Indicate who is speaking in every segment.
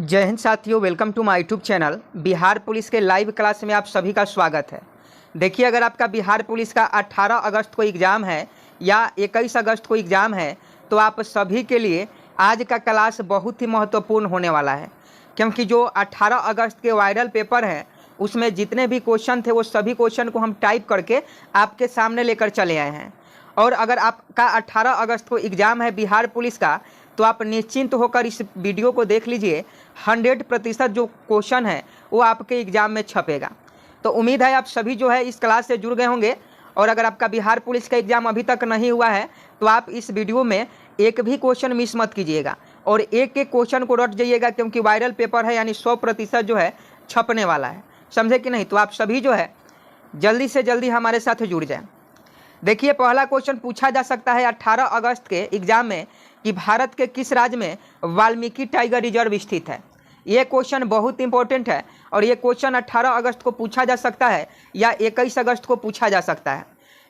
Speaker 1: जय हिंद साथियों, welcome to my YouTube channel. Bihar police के लाइव क्लास में आप सभी का स्वागत है। देखिए, अगर आपका बिहार पुलिस का 18 अगस्त को एग्ज़ाम है या 21 अगस्त को एग्ज़ाम है तो आप सभी के लिए आज का क्लास बहुत ही महत्वपूर्ण होने वाला है, क्योंकि जो 18 अगस्त के वायरल पेपर हैं उसमें जितने भी क्वेश्चन थे वो सभी क्वेश्चन को हम टाइप करके आपके सामने लेकर चले आए हैं। और अगर आपका 18 अगस्त को एग्ज़ाम है बिहार पुलिस का तो आप निश्चिंत होकर इस वीडियो को देख लीजिए। 100% जो क्वेश्चन है वो आपके एग्ज़ाम में छपेगा। तो उम्मीद है आप सभी जो है इस क्लास से जुड़ गए होंगे। और अगर आपका बिहार पुलिस का एग्ज़ाम अभी तक नहीं हुआ है तो आप इस वीडियो में एक भी क्वेश्चन मिस मत कीजिएगा और एक एक क्वेश्चन को रट जाइएगा, क्योंकि वायरल पेपर है यानी 100% जो है छपने वाला है। समझे कि नहीं? तो आप सभी जो है जल्दी से जल्दी हमारे साथ जुड़ जाएं। देखिए, पहला क्वेश्चन पूछा जा सकता है 18 अगस्त के एग्जाम में कि भारत के किस राज्य में वाल्मीकि टाइगर रिजर्व स्थित है। ये क्वेश्चन बहुत इंपॉर्टेंट है और ये क्वेश्चन 18 अगस्त को पूछा जा सकता है या 21 अगस्त को पूछा जा सकता है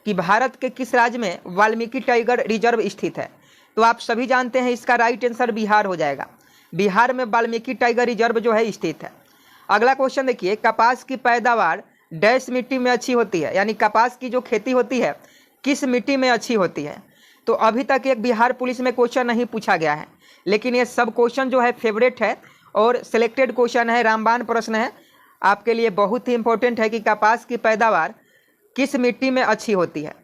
Speaker 1: कि भारत के किस राज्य में वाल्मीकि टाइगर रिजर्व स्थित है। तो आप सभी जानते हैं इसका राइट आंसर बिहार हो जाएगा। बिहार में वाल्मीकि टाइगर रिजर्व जो है स्थित है। अगला क्वेश्चन देखिए, कपास की पैदावार डैश मिट्टी में अच्छी होती है, यानी कपास की जो खेती होती है किस मिट्टी में अच्छी होती है। तो अभी तक एक बिहार पुलिस में क्वेश्चन नहीं पूछा गया है, लेकिन ये सब क्वेश्चन जो है फेवरेट है और सिलेक्टेड क्वेश्चन है, रामबाण प्रश्न है, आपके लिए बहुत ही इंपॉर्टेंट है कि कपास की पैदावार किस मिट्टी में अच्छी होती है।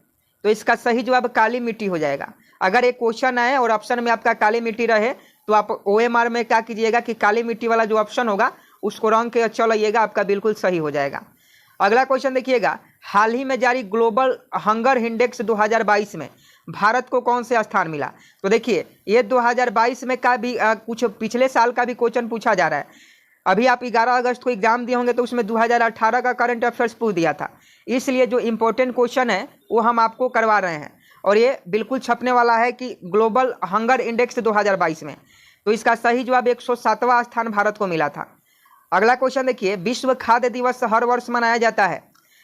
Speaker 1: तो इसका सही जवाब काली मिट्टी हो जाएगा। अगर एक क्वेश्चन आए और ऑप्शन में आपका काली मिट्टी रहे तो आप OMR में क्या कीजिएगा कि काली मिट्टी वाला जो ऑप्शन होगा उसको रंग के चलाइएगा, आपका बिल्कुल सही हो जाएगा। अगला क्वेश्चन देखिएगा, हाल ही में जारी ग्लोबल हंगर इंडेक्स 2022 में भारत को कौन से स्थान मिला। तो देखिए, ये 2022 में का भी कुछ पिछले साल का भी क्वेश्चन पूछा जा रहा है। अभी आप 11 अगस्त को एग्जाम दिए होंगे तो उसमें 2018 का करंट अफेयर्स पूछ दिया था, इसलिए जो इंपॉर्टेंट क्वेश्चन है वो हम आपको करवा रहे हैं और ये बिल्कुल छपने वाला है कि ग्लोबल हंगर इंडेक्स 2022 में। तो इसका सही जवाब 107वां स्थान भारत को मिला था। अगला क्वेश्चन देखिए, विश्व खाद्य दिवस हर वर्ष मनाया जाता है।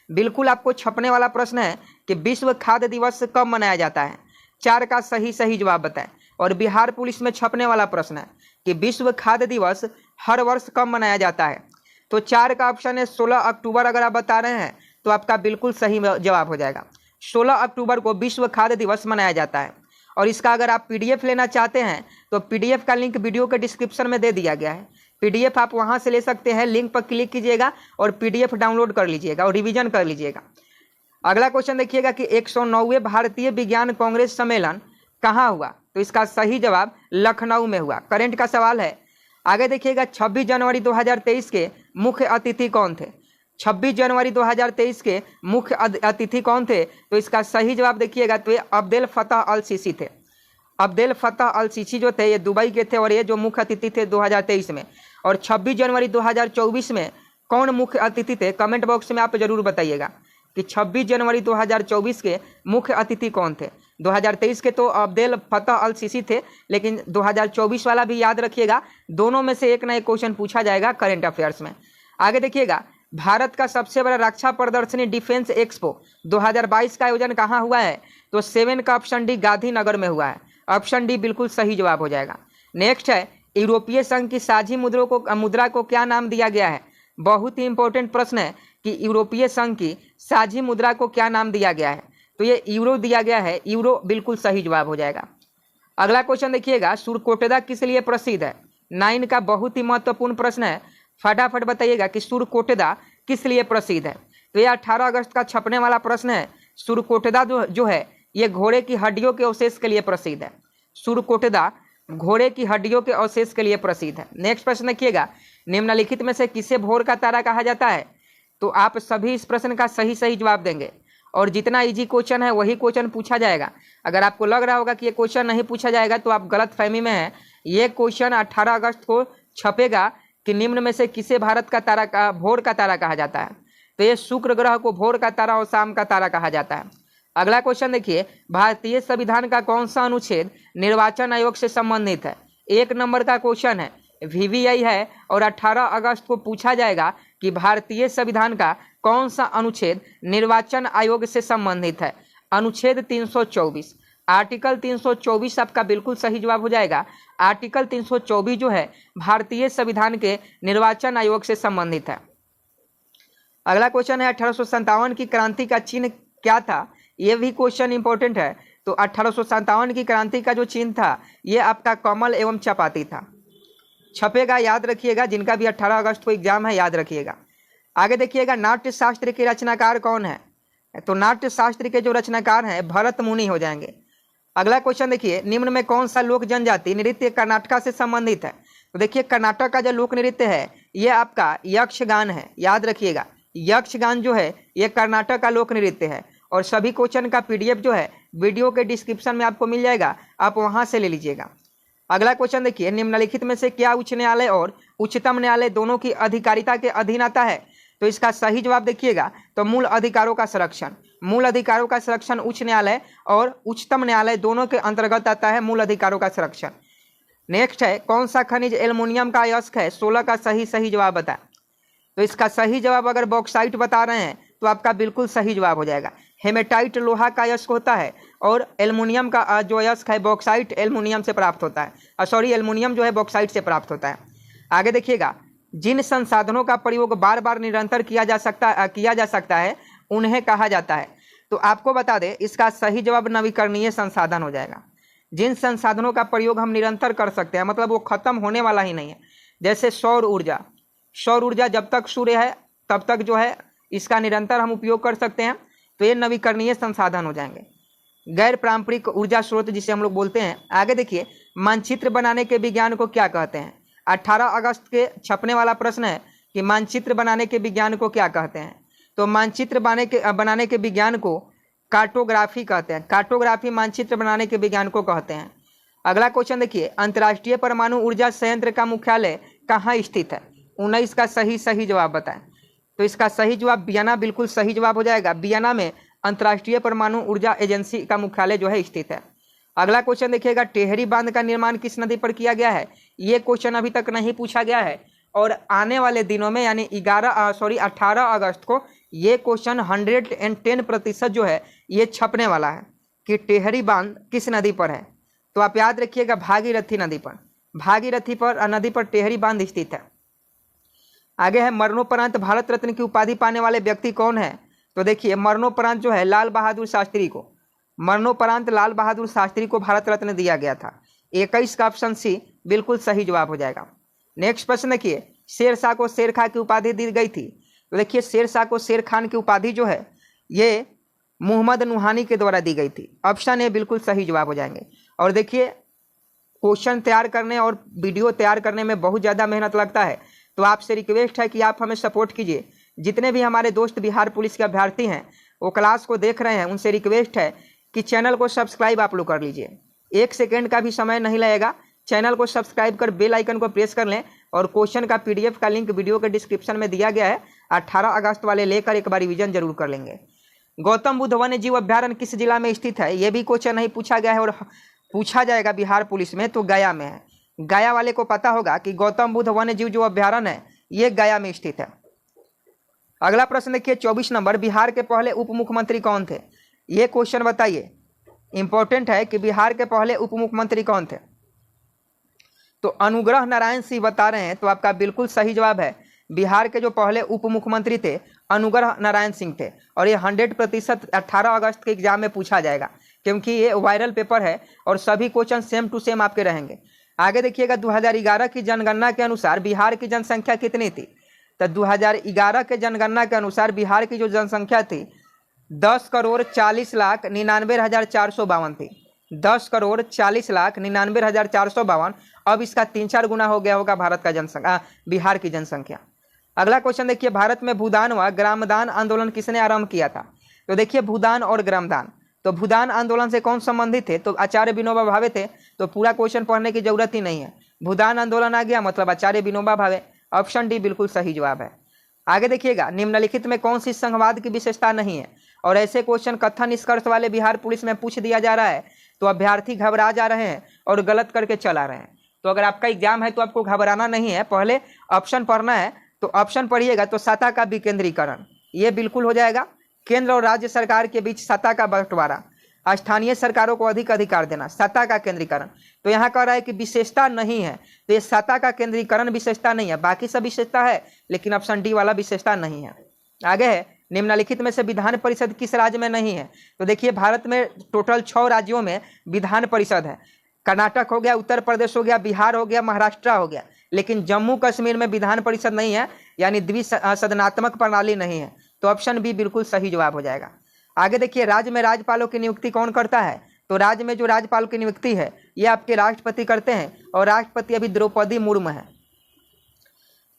Speaker 1: बिल्कुल आपको छपने वाला प्रश्न है कि विश्व खाद्य दिवस कब मनाया जाता है। 4 का सही जवाब बताएं। और बिहार पुलिस में छपने वाला प्रश्न है कि विश्व खाद्य दिवस हर वर्ष कब मनाया जाता है। तो 4 का ऑप्शन है 16 अक्टूबर। अगर आप बता रहे हैं तो आपका बिल्कुल सही जवाब हो जाएगा। 16 अक्टूबर को विश्व खाद्य दिवस मनाया जाता है। और इसका अगर आप PDF लेना चाहते हैं तो PDF का लिंक वीडियो के डिस्क्रिप्शन में दे दिया गया है। PDF आप वहां से ले सकते हैं, लिंक पर क्लिक कीजिएगा और PDF डाउनलोड कर लीजिएगा और रिवीजन कर लीजिएगा। अगला क्वेश्चन देखिएगा कि 109वें भारतीय विज्ञान कांग्रेस सम्मेलन कहाँ हुआ। तो इसका सही जवाब लखनऊ में हुआ। करंट का सवाल है। आगे देखिएगा, 26 जनवरी 2023 के मुख्य अतिथि कौन थे। 26 जनवरी 2023 के मुख्य अतिथि कौन थे। तो इसका सही जवाब देखिएगा तो ये अब्देल फतह अल सीसी थे। अब्देल फतह अल सीसी जो थे ये दुबई के थे और ये जो मुख्य अतिथि थे 2023 में। और 26 जनवरी 2024 में कौन मुख्य अतिथि थे, कमेंट बॉक्स में आप जरूर बताइएगा कि 26 जनवरी 2024 के मुख्य अतिथि कौन थे। 2023 के तो अब्देल फतह अल सीसी थे, लेकिन 2024 वाला भी याद रखिएगा। दोनों में से एक ना एक क्वेश्चन पूछा जाएगा करंट अफेयर्स में। आगे देखिएगा, भारत का सबसे बड़ा रक्षा प्रदर्शनी डिफेंस एक्सपो 2022 का आयोजन कहाँ हुआ है। तो 7 का ऑप्शन डी गांधीनगर में हुआ है। ऑप्शन डी बिल्कुल सही जवाब हो जाएगा। नेक्स्ट है, यूरोपीय संघ की साझी मुद्रा को क्या नाम दिया गया है। बहुत ही इंपॉर्टेंट प्रश्न है कि यूरोपीय संघ की साझी मुद्रा को क्या नाम दिया गया है। तो ये यूरो दिया गया है। यूरो बिल्कुल सही जवाब हो जाएगा। अगला क्वेश्चन देखिएगा, सुरकोटेदा किस लिए प्रसिद्ध है। 9 का बहुत ही महत्वपूर्ण प्रश्न है। फटाफट बताइएगा कि सुरकोटेदा किस लिए प्रसिद्ध है। तो ये 18 अगस्त का छपने वाला प्रश्न है। सुरकोटेदा जो है ये घोड़े की हड्डियों के अवशेष के लिए प्रसिद्ध है। सुरकोटेदा घोड़े की हड्डियों के अवशेष के लिए प्रसिद्ध है। नेक्स्ट प्रश्न देखिएगा, निम्नलिखित में से किसे भोर का तारा कहा जाता है। तो आप सभी इस प्रश्न का सही जवाब देंगे और जितना इजी क्वेश्चन है वही क्वेश्चन पूछा जाएगा। अगर आपको लग रहा होगा कि ये क्वेश्चन नहीं पूछा जाएगा तो आप गलत फहमी में हैं। ये क्वेश्चन 18 अगस्त को छपेगा कि निम्न में से किसे भारत का तारा का भोर का तारा कहा जाता है। तो ये शुक्र ग्रह को भोर का तारा और शाम का तारा कहा जाता है। अगला क्वेश्चन देखिए, भारतीय संविधान का कौन सा अनुच्छेद निर्वाचन आयोग से संबंधित है। 1 नंबर का क्वेश्चन है, VVI है और 18 अगस्त को पूछा जाएगा कि भारतीय संविधान का कौन सा अनुच्छेद निर्वाचन आयोग से संबंधित है। अनुच्छेद 324। आर्टिकल 324 आपका बिल्कुल सही जवाब हो जाएगा। आर्टिकल 324 जो है भारतीय संविधान के निर्वाचन आयोग से संबंधित है। अगला क्वेश्चन है 1857 की क्रांति का चिन्ह क्या था? ये भी क्वेश्चन इंपॉर्टेंट है। तो 1857 की क्रांति का जो चिन्ह था ये आपका कमल एवं चपाती था। छपेगा, याद रखिएगा, जिनका भी 18 अगस्त को एग्जाम है याद रखिएगा। आगे देखिएगा, नाट्य शास्त्र के रचनाकार कौन है? तो नाट्य शास्त्र के जो रचनाकार हैं भरत मुनि हो जाएंगे। अगला क्वेश्चन देखिए, निम्न में कौन सा लोक जनजाति नृत्य कर्नाटक से संबंधित है? तो देखिए कर्नाटक का जो लोक नृत्य है ये आपका यक्षगान है, याद रखिएगा। यक्षगान जो है ये कर्नाटक का लोक नृत्य है और सभी क्वेश्चन का PDF जो है वीडियो के डिस्क्रिप्शन में आपको मिल जाएगा, आप वहां से ले लीजिएगा। अगला क्वेश्चन देखिए, निम्नलिखित में से क्या उच्च न्यायालय और उच्चतम न्यायालय दोनों की अधिकारिता के अधीन आता है? तो इसका सही जवाब देखिएगा तो मूल अधिकारों का संरक्षण। मूल अधिकारों का संरक्षण उच्च न्यायालय और उच्चतम न्यायालय दोनों के अंतर्गत आता है मूल अधिकारों का संरक्षण। नेक्स्ट है, कौन सा खनिज एल्युमिनियम का अयस्क है? 16 का सही जवाब बताएं। तो इसका सही जवाब अगर बॉक्साइट बता रहे हैं तो आपका बिल्कुल सही जवाब हो जाएगा। हेमेटाइट लोहा का अयस्क होता है और एल्युमिनियम का जो अयस्क है बॉक्साइट एल्युमिनियम से प्राप्त होता है। एल्युमिनियम जो है बॉक्साइट से प्राप्त होता है। आगे देखिएगा, जिन संसाधनों का प्रयोग बार बार निरंतर किया जा सकता है उन्हें कहा जाता है। तो आपको बता दें इसका सही जवाब नवीकरणीय संसाधन हो जाएगा। जिन संसाधनों का प्रयोग हम निरंतर कर सकते हैं, मतलब वो खत्म होने वाला ही नहीं है, जैसे सौर ऊर्जा। सौर ऊर्जा जब तक सूर्य है तब तक जो है इसका निरंतर हम उपयोग कर सकते हैं, तो ये नवीकरणीय संसाधन हो जाएंगे। गैर पारंपरिक ऊर्जा स्रोत जिसे हम लोग बोलते हैं। आगे देखिए, मानचित्र बनाने के विज्ञान को क्या कहते हैं? 18 अगस्त के छपने वाला प्रश्न है कि मानचित्र बनाने के विज्ञान को क्या कहते हैं? तो मानचित्र बनाने के विज्ञान को कार्टोग्राफी कहते हैं। कार्टोग्राफी मानचित्र बनाने के विज्ञान को कहते हैं। अगला क्वेश्चन देखिए, अंतर्राष्ट्रीय परमाणु ऊर्जा संयंत्र का मुख्यालय कहाँ स्थित है? 19 का सही जवाब बताएं। तो इसका सही जवाब वियना बिल्कुल सही जवाब हो जाएगा। वियना में अंतर्राष्ट्रीय परमाणु ऊर्जा एजेंसी का मुख्यालय जो है स्थित है। अगला क्वेश्चन देखिएगा, टेहरी बांध का निर्माण किस नदी पर किया गया है? ये क्वेश्चन अभी तक नहीं पूछा गया है और आने वाले दिनों में यानी 18 अगस्त को ये क्वेश्चन 110% जो है ये छपने वाला है कि टेहरी बांध किस नदी पर है। तो आप याद रखिएगा भागीरथी नदी पर। भागीरथी पर नदी पर टेहरी बांध स्थित है। आगे है, मरणोपरांत भारत रत्न की उपाधि पाने वाले व्यक्ति कौन है? तो देखिए मरणोपरांत जो है लाल बहादुर शास्त्री को, मरणोपरांत लाल बहादुर शास्त्री को भारत रत्न दिया गया था। 21 का ऑप्शन सी बिल्कुल सही जवाब हो जाएगा। नेक्स्ट प्रश्न देखिए, शेरशाह को शेरखां की उपाधि दी गई थी। तो देखिए शेरशाह को शेर खान की उपाधि जो है ये मोहम्मद नुहानी के द्वारा दी गई थी। ऑप्शन ए बिल्कुल सही जवाब हो जाएंगे। और देखिए क्वेश्चन तैयार करने और वीडियो तैयार करने में बहुत ज़्यादा मेहनत लगता है, तो आपसे रिक्वेस्ट है कि आप हमें सपोर्ट कीजिए। जितने भी हमारे दोस्त बिहार पुलिस के अभ्यर्थी हैं वो क्लास को देख रहे हैं, उनसे रिक्वेस्ट है कि चैनल को सब्सक्राइब आप लोग कर लीजिए। 1 सेकेंड का भी समय नहीं लगेगा, चैनल को सब्सक्राइब कर बेल आइकन को प्रेस कर लें। और क्वेश्चन का PDF का लिंक वीडियो के डिस्क्रिप्शन में दिया गया है। 18 अगस्त वाले लेकर एक बार रिवीजन जरूर कर लेंगे। गौतम बुद्ध वन्य जीव अभ्यारण्य किस जिला में स्थित है? ये भी क्वेश्चन नहीं पूछा गया है और पूछा जाएगा बिहार पुलिस में, तो गया में है। गया वाले को पता होगा कि गौतम बुद्ध वन्य जीव जो अभ्यारण्य है ये गया में स्थित है। अगला प्रश्न देखिए 24 नंबर, बिहार के पहले उप मुख्यमंत्री कौन थे? ये क्वेश्चन बताइए, इंपॉर्टेंट है कि बिहार के पहले उप मुख्यमंत्री कौन थे? तो अनुग्रह नारायण सिंह बता रहे हैं। तो आपका बिल्कुल सही जवाब है, बिहार के जो पहले उप मुख्यमंत्री थे अनुग्रह नारायण सिंह थे। और ये 100% 18 अगस्त के एग्जाम में पूछा जाएगा क्योंकि ये वायरल पेपर है और सभी क्वेश्चन सेम टू सेम आपके रहेंगे। आगे देखिएगा, 2011 की जनगणना के अनुसार बिहार की जनसंख्या कितनी थी? तो 2011 के जनगणना के अनुसार बिहार की जो जनसंख्या थी 10,40,99,452 थी। 10,40,99,452। अब इसका 3-4 गुना हो गया होगा भारत का बिहार की जनसंख्या। अगला क्वेश्चन देखिए, भारत में भूदान व ग्रामदान आंदोलन किसने आरंभ किया था? तो देखिए भूदान और ग्रामदान, तो भूदान आंदोलन से कौन संबंधित थे? तो आचार्य विनोबा भावे थे। तो पूरा क्वेश्चन पढ़ने की जरूरत ही नहीं है, भूदान आंदोलन आ गया मतलब आचार्य विनोबा भावे। ऑप्शन डी बिल्कुल सही जवाब है। आगे देखिएगा, निम्नलिखित में कौन सी संघवाद की विशेषता नहीं है? और ऐसे क्वेश्चन कथन निष्कर्ष वाले बिहार पुलिस में पूछ दिया जा रहा है तो अभ्यर्थी घबरा जा रहे हैं और गलत करके चला रहे हैं। तो अगर आपका एग्जाम है तो आपको घबराना नहीं है, पहले ऑप्शन पढ़ना है। तो ऑप्शन पढ़िएगा तो सत्ता का विकेंद्रीकरण ये बिल्कुल हो जाएगा। केंद्र और राज्य सरकार के बीच सत्ता का बंटवारा। स्थानीय सरकारों को अधिक अधिकार देना, सत्ता का केंद्रीकरण। तो यहाँ कह रहा है कि विशेषता नहीं है, तो ये सत्ता का केंद्रीकरण विशेषता नहीं है, बाकी सब विशेषता है, लेकिन ऑप्शन डी वाला विशेषता नहीं है। आगे है, निम्नलिखित में से विधान परिषद किस राज्य में नहीं है? तो देखिए भारत में टोटल 6 राज्यों में विधान परिषद है। कर्नाटक हो गया, उत्तर प्रदेश हो गया, बिहार हो गया, महाराष्ट्र हो गया, लेकिन जम्मू कश्मीर में विधान परिषद नहीं है, यानी द्विसदनात्मक प्रणाली नहीं है। तो ऑप्शन बी बिल्कुल सही जवाब हो जाएगा। आगे देखिए, राज्य में राज्यपालों की नियुक्ति कौन करता है? तो राज्य में जो राज्यपाल की नियुक्ति है ये आपके राष्ट्रपति करते हैं, और राष्ट्रपति अभी द्रौपदी मुर्मू है।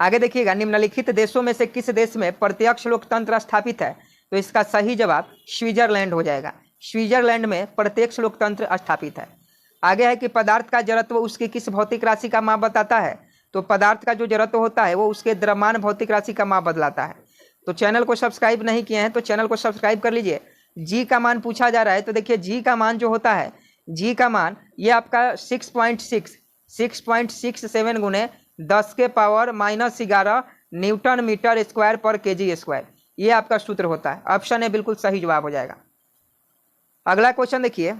Speaker 1: आगे देखिएगा, निम्नलिखित देशों में से किस देश में प्रत्यक्ष लोकतंत्र स्थापित है? तो इसका सही जवाब स्विट्जरलैंड हो जाएगा। स्विट्जरलैंड में प्रत्यक्ष लोकतंत्र स्थापित है। आगे है कि पदार्थ का जड़त्व उसकी किस भौतिक राशि का माप बताता है? तो पदार्थ का जो जड़त्व होता है वो उसके द्रव्यमान भौतिक राशि का माप बदलाता है। तो चैनल को सब्सक्राइब नहीं किए हैं तो चैनल को सब्सक्राइब कर लीजिए। जी का मान पूछा जा रहा है, तो देखिए जी का मान जो होता है, जी का मान ये आपका 6.67 गुने 10 के पावर -11 न्यूटन मीटर स्क्वायर पर केजी स्क्वायर, ये आपका सूत्र होता है। ऑप्शन ए बिल्कुल सही जवाब हो जाएगा। अगला क्वेश्चन देखिए,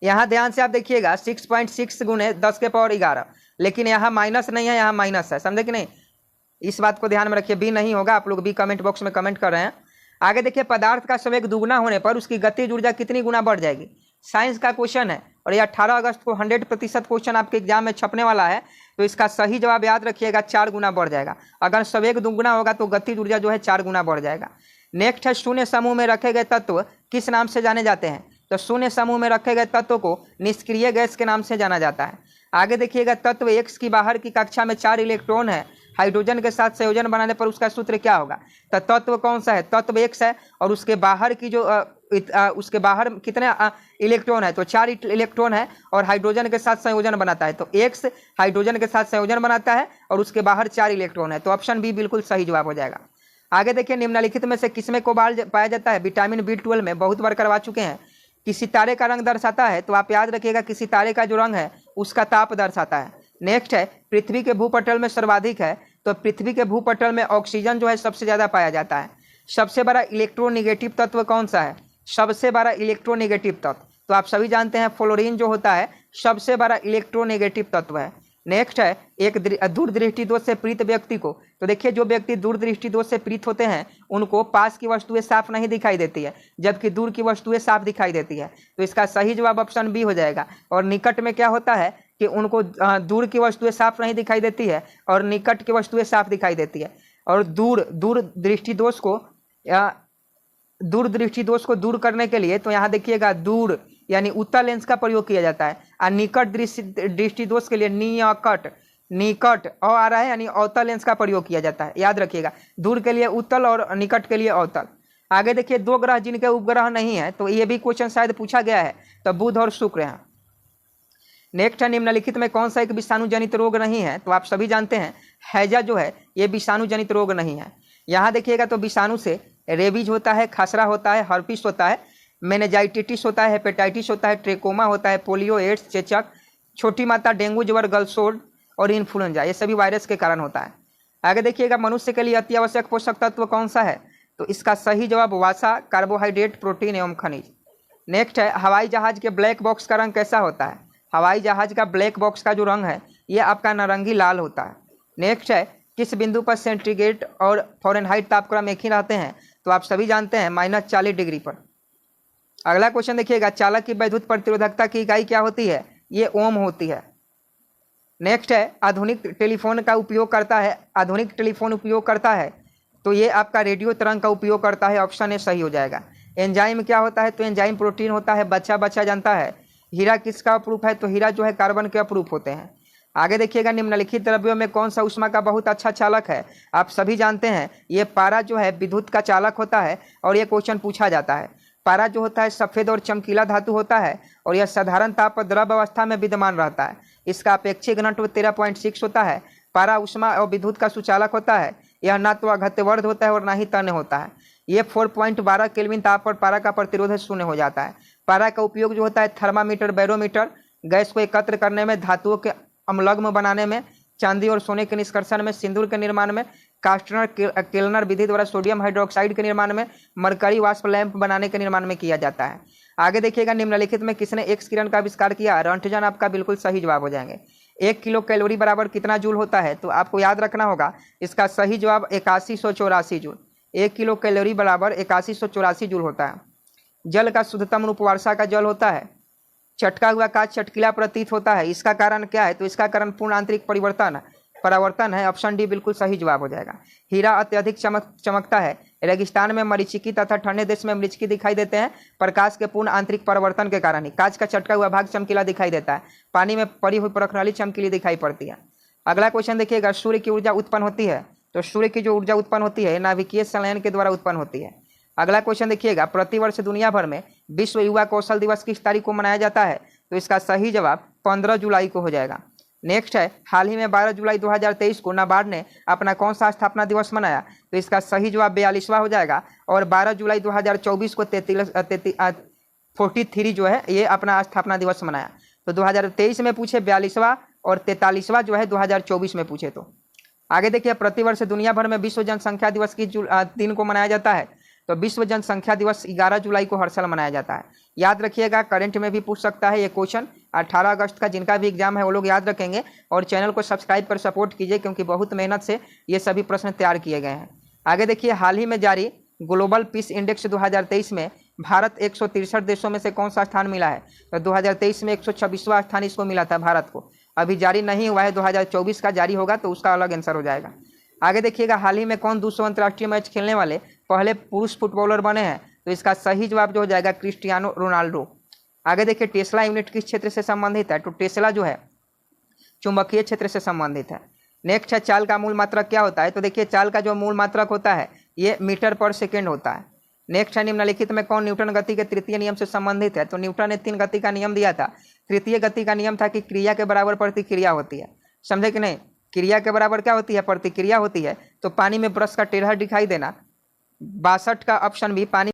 Speaker 1: यहाँ ध्यान से आप देखिएगा 6.6 गुने 10 के पावर 11, लेकिन यहाँ माइनस नहीं है, यहाँ माइनस है, समझे कि नहीं? इस बात को ध्यान में रखिए, बी नहीं होगा। आप लोग बी कमेंट बॉक्स में कमेंट कर रहे हैं। आगे देखिए, पदार्थ का संवेग दुगुना होने पर उसकी गतिज ऊर्जा कितनी गुना बढ़ जाएगी? साइंस का क्वेश्चन है और ये 18 अगस्त को 100% क्वेश्चन आपके एग्जाम में छपने वाला है। तो इसका सही जवाब याद रखिएगा, 4 गुना बढ़ जाएगा। अगर संवेग दुगुना होगा तो गतिज ऊर्जा जो है 4 गुना बढ़ जाएगा। नेक्स्ट है, शून्य समूह में रखे गए तत्व किस नाम से जाने जाते हैं? तो शून्य समूह में रखे गए तत्व को निष्क्रिय गैस के नाम से जाना जाता है। आगे देखिएगा, तत्व X की बाहर की कक्षा में 4 इलेक्ट्रॉन है, हाइड्रोजन के साथ संयोजन बनाने पर उसका सूत्र क्या होगा? तो तत्व कौन सा है? तत्व X है, और उसके बाहर की जो उसके बाहर कितने इलेक्ट्रॉन है? तो 4 इलेक्ट्रॉन है, और हाइड्रोजन के साथ संयोजन बनाता है। तो X हाइड्रोजन के साथ संयोजन बनाता है और उसके बाहर 4 इलेक्ट्रॉन है। तो ऑप्शन बी बिल्कुल सही जवाब हो जाएगा। आगे देखिए, निम्नलिखित में से किसमें कोबाल्ट पाया जाता है? विटामिन B12 में, बहुत बार करवा चुके हैं। किसी तारे का रंग दर्शाता है? तो आप याद रखिएगा, किसी तारे का जो रंग है उसका ताप दर्शाता है। नेक्स्ट है, पृथ्वी के भूपटल में सर्वाधिक है? तो पृथ्वी के भूपटल में ऑक्सीजन जो है सबसे ज्यादा पाया जाता है। सबसे बड़ा इलेक्ट्रोनेगेटिव तत्व कौन सा है? सबसे बड़ा इलेक्ट्रोनेगेटिव तत्व तो आप सभी जानते हैं फ्लोरीन जो होता है सबसे बड़ा इलेक्ट्रोनेगेटिव तत्व है। नेक्स्ट है, एक दूरदृष्टि दोष से पीड़ित व्यक्ति को, तो देखिए जो व्यक्ति दूरदृष्टि दोष से पीड़ित होते हैं उनको पास की वस्तुएं साफ नहीं दिखाई देती है, जबकि दूर की वस्तुएं साफ दिखाई देती है। तो इसका सही जवाब ऑप्शन बी हो जाएगा। और निकट में क्या होता है कि उनको दूर की वस्तुएं साफ नहीं दिखाई देती है और निकट की वस्तुएं साफ दिखाई देती है। और दूरदृष्टि दोष को दूर करने के लिए तो यहाँ देखिएगा दूर यानी उत्तल लेंस का प्रयोग किया जाता है, और निकट दृष्टि दोष के लिए निकट आ रहा है यानी अवतल लेंस का प्रयोग किया जाता है। याद रखिएगा, दूर के लिए उत्तल और निकट के लिए अवतल। आगे देखिए, 2 ग्रह जिनके उपग्रह नहीं है, तो ये भी क्वेश्चन शायद पूछा गया है, तो बुध और शुक्र हैं। नेक्स्ट है, निम्नलिखित में कौन सा एक विषाणु जनित रोग नहीं है? तो आप सभी जानते हैं हैजा जो है ये विषाणु जनित रोग नहीं है। यहाँ देखिएगा तो विषाणु से रेबीज होता है, खसरा होता है, हर्पिस होता है, मेनेजाइटिस होता है, हेपेटाइटिस होता है, ट्रेकोमा होता है, पोलियो, एड्स, चेचक, छोटी माता, डेंगू ज्वर, गलसोड और इन्फ्लुएंजा, ये सभी वायरस के कारण होता है। आगे देखिएगा, मनुष्य के लिए अति आवश्यक पोषक तत्व कौन सा है? तो इसका सही जवाब वसा, कार्बोहाइड्रेट, प्रोटीन एवं खनिज। नेक्स्ट है, हवाई जहाज के ब्लैक बॉक्स का रंग कैसा होता है? हवाई जहाज का ब्लैक बॉक्स का जो रंग है ये आपका नारंगी लाल होता है। नेक्स्ट है, किस बिंदु पर सेंटीग्रेड और फ़ारेनहाइट तापक्रम एक ही रहते हैं? तो आप सभी जानते हैं -40 डिग्री पर। अगला क्वेश्चन देखिएगा, चालक की वैद्युत प्रतिरोधकता की इकाई क्या होती है? ये ओम होती है। नेक्स्ट है, आधुनिक टेलीफोन उपयोग करता है तो ये आपका रेडियो तरंग का उपयोग करता है। ऑप्शन ए सही हो जाएगा। एंजाइम क्या होता है? तो एंजाइम प्रोटीन होता है, बच्चा जानता है। हीरा किसका अपरूप है? तो हीरा जो है कार्बन के अपरूप होते हैं। आगे देखिएगा, निम्नलिखित द्रव्यों में कौन सा ऊष्मा का बहुत अच्छा चालक है? आप सभी जानते हैं ये पारा जो है विद्युत का चालक होता है और ये क्वेश्चन पूछा जाता है। पारा जो होता है सफ़ेद और चमकीला धातु होता है और यह साधारण ताप पर द्रव अवस्था में विद्यमान रहता है। इसका अपेक्षिक घनत्व 13.6 होता है। पारा ऊष्मा और विद्युत का सुचालक होता है। यह न तो अघत्यवर्ध होता है और न ही तन्य होता है। ये 4.12 केल्विन ताप पर पारा का प्रतिरोध शून्य हो जाता है। पारा का उपयोग जो होता है थर्मामीटर, बैरोमीटर, गैस को एकत्र करने में, धातुओं के अम्लग्न बनाने में, चांदी और सोने के निष्कर्षण में, सिंदूर के निर्माण में, कास्टनर केल्नर विधि द्वारा सोडियम हाइड्रोक्साइड के निर्माण में, मरकरी वाष्प लैंप बनाने के निर्माण में किया जाता है। आगे देखिएगा, निम्नलिखित में किसने एक्स किरण का आविष्कार किया? रंटजन आपका बिल्कुल सही जवाब हो जाएंगे। 1 किलो कैलोरी बराबर कितना जूल होता है? तो आपको याद रखना होगा, इसका सही जवाब 8184 जूल। 1 किलो कैलोरी बराबर 8184 जूल होता है। जल का शुद्धतम रूप वर्षा का जल होता है। चटका हुआ कांच चटकीला प्रतीत होता है, इसका कारण क्या है? तो इसका कारण पूर्ण आंतरिक परावर्तन है। ऑप्शन डी बिल्कुल सही जवाब हो जाएगा। हीरा अत्यधिक चमकता है। रेगिस्तान में मरीचिकी तथा ठंडे देश में मरीचिकी दिखाई देते हैं प्रकाश के पूर्ण आंतरिक परावर्तन के कारण ही। कांच का चटका हुआ भाग चमकीला दिखाई देता है। पानी में पड़ी हुई प्रखनाली चमकीली दिखाई पड़ती है। अगला क्वेश्चन देखिएगा, सूर्य की ऊर्जा उत्पन्न होती है। तो सूर्य की जो ऊर्जा उत्पन्न होती है नाभिकीय संलयन के द्वारा उत्पन्न होती है। अगला क्वेश्चन देखिएगा, प्रतिवर्ष दुनिया भर में विश्व युवा कौशल दिवस किस तारीख को मनाया जाता है? तो इसका सही जवाब 15 जुलाई को हो जाएगा। नेक्स्ट है, हाल ही में 12 जुलाई 2023 को नाबार्ड ने अपना कौन सा स्थापना दिवस मनाया? तो इसका सही जवाब 42वां हो जाएगा। और 12 जुलाई 2024 को 43 जो है ये अपना स्थापना दिवस मनाया। तो 2023 में पूछे 42वां और 43वां जो है 2024 में पूछे। तो आगे देखिए, प्रतिवर्ष दुनिया भर में विश्व जनसंख्या दिवस किस दिन को मनाया जाता है? तो विश्व जनसंख्या दिवस 11 जुलाई को हर साल मनाया जाता है। याद रखिएगा, करंट में भी पूछ सकता है ये क्वेश्चन। 18 अगस्त का जिनका भी एग्जाम है वो लोग याद रखेंगे और चैनल को सब्सक्राइब कर सपोर्ट कीजिए, क्योंकि बहुत मेहनत से ये सभी प्रश्न तैयार किए गए हैं। आगे देखिए, हाल ही में जारी ग्लोबल पीस इंडेक्स 2023 में भारत 163 देशों में से कौन सा स्थान मिला है? तो 2023 में 126वां स्थान इसको मिला था भारत को। अभी जारी नहीं हुआ है, 2024 का जारी होगा तो उसका अलग आंसर हो जाएगा। आगे देखिएगा, हाल ही में कौन 200 अंतर्राष्ट्रीय मैच खेलने वाले पहले पुरुष फुटबॉलर बने हैं? तो इसका सही जवाब जो हो जाएगा क्रिस्टियानो रोनाल्डो। आगे देखिए, टेस्ला यूनिट किस क्षेत्र से संबंधित है? तो टेस्ला जो है चुंबकीय क्षेत्र से संबंधित है। नेक्स्ट है, चाल का मूल मात्रक क्या होता है? तो देखिए, चाल का जो मूल मात्रक होता है ये मीटर पर सेकेंड होता है। नेक्स्ट है, निम्नलिखित में कौन न्यूटन गति के तृतीय नियम से संबंधित है? तो न्यूटन ने 3 गति का नियम दिया था। तृतीय गति का नियम था कि क्रिया के बराबर प्रतिक्रिया होती है। समझे कि नहीं? क्रिया के बराबर क्या होती है? प्रतिक्रिया होती है। तो पानी में ब्रश का टेढ़ा दिखाई देना, 62 का ऑप्शन भी पानी